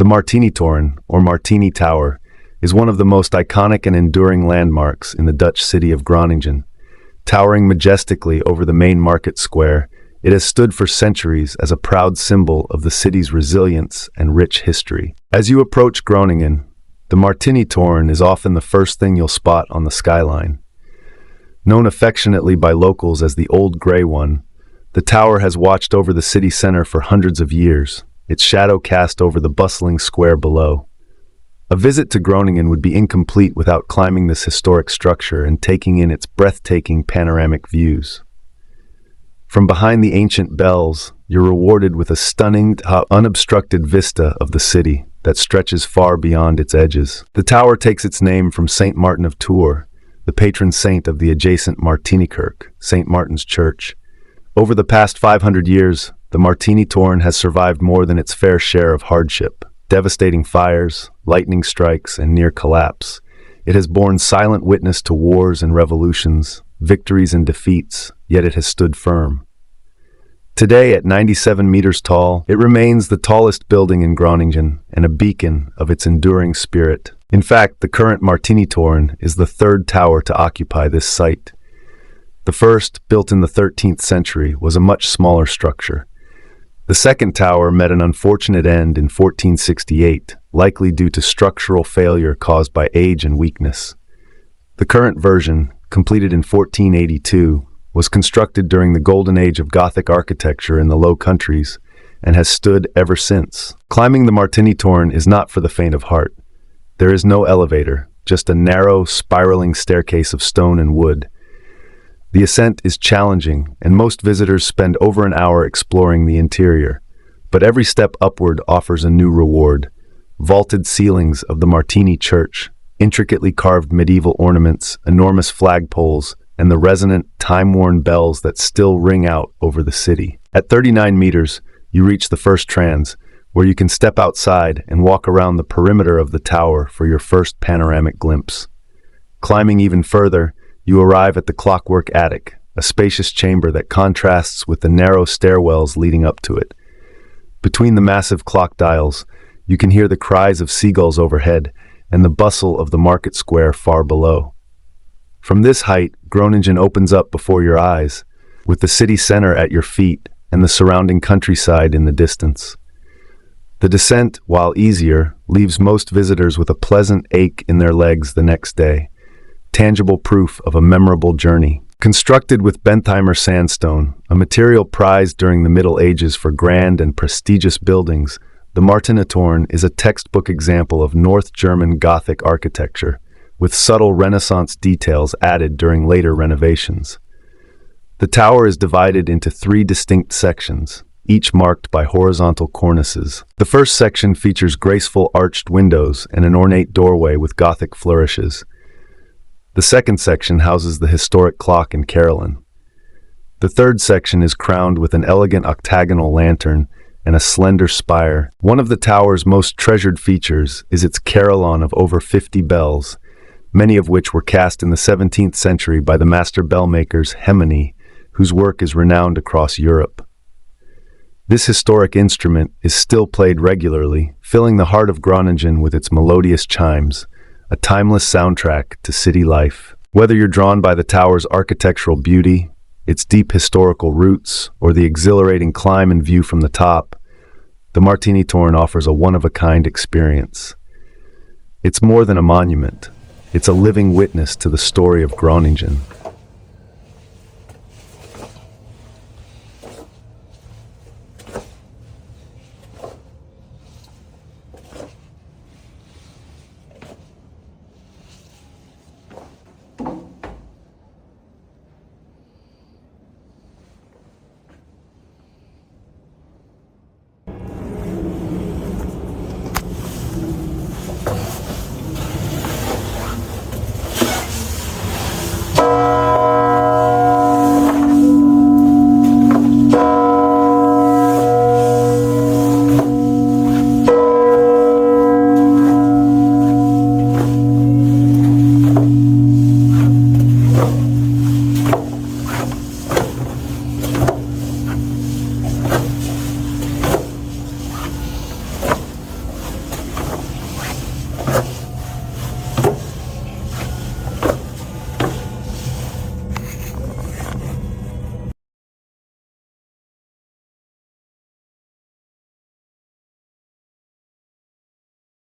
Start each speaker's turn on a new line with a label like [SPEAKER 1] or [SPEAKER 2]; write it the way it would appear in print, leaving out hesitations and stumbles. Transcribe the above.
[SPEAKER 1] The Martinitoren, or Martini Tower, is one of the most iconic and enduring landmarks in the Dutch city of Groningen. Towering majestically over the main market square, it has stood for centuries as a proud symbol of the city's resilience and rich history. As you approach Groningen, the Martinitoren is often the first thing you'll spot on the skyline. Known affectionately by locals as the Old Grey One, the tower has watched over the city center for hundreds of years, its shadow cast over the bustling square below. A visit to Groningen would be incomplete without climbing this historic structure and taking in its breathtaking panoramic views. From behind the ancient bells, you're rewarded with a stunning, unobstructed vista of the city that stretches far beyond its edges. The tower takes its name from Saint Martin of Tours, the patron saint of the adjacent Martinitoren, St. Martin's Church. Over the past 500 years, the Martinitoren has survived more than its fair share of hardship. Devastating fires, lightning strikes, and near collapse. It has borne silent witness to wars and revolutions, victories and defeats, yet it has stood firm. Today, at 97 meters tall, it remains the tallest building in Groningen and a beacon of its enduring spirit. In fact, the current Martinitoren is the third tower to occupy this site. The first, built in the 13th century, was a much smaller structure. The second tower met an unfortunate end in 1468, likely due to structural failure caused by age and weakness. The current version, completed in 1482, was constructed during the golden age of Gothic architecture in the Low Countries and has stood ever since. Climbing the Martinitoren is not for the faint of heart. There is no elevator, just a narrow, spiraling staircase of stone and wood. The ascent is challenging, and most visitors spend over an hour exploring the interior. But every step upward offers a new reward. Vaulted ceilings of the Martini Church, intricately carved medieval ornaments, enormous flagpoles, and the resonant, time-worn bells that still ring out over the city. At 39 meters, you reach the first trans, where you can step outside and walk around the perimeter of the tower for your first panoramic glimpse. Climbing even further, you arrive at the clockwork attic, a spacious chamber that contrasts with the narrow stairwells leading up to it. Between the massive clock dials, you can hear the cries of seagulls overhead and the bustle of the market square far below. From this height, Groningen opens up before your eyes, with the city center at your feet and the surrounding countryside in the distance. The descent, while easier, leaves most visitors with a pleasant ache in their legs the next day. Tangible proof of a memorable journey. Constructed with Bentheimer sandstone, a material prized during the Middle Ages for grand and prestigious buildings, the Martinitoren is a textbook example of North German Gothic architecture, with subtle Renaissance details added during later renovations. The tower is divided into 3 distinct sections, each marked by horizontal cornices. The first section features graceful arched windows and an ornate doorway with Gothic flourishes. The second section houses the historic clock and carillon. The third section is crowned with an elegant octagonal lantern and a slender spire. One of the tower's most treasured features is its carillon of over 50 bells, many of which were cast in the 17th century by the master bellmakers Hemony, whose work is renowned across Europe. This historic instrument is still played regularly, filling the heart of Groningen with its melodious chimes, a timeless soundtrack to city life. Whether you're drawn by the tower's architectural beauty, its deep historical roots, or the exhilarating climb and view from the top, the Martinitoren offers a one-of-a-kind experience. It's more than a monument. It's a living witness to the story of Groningen.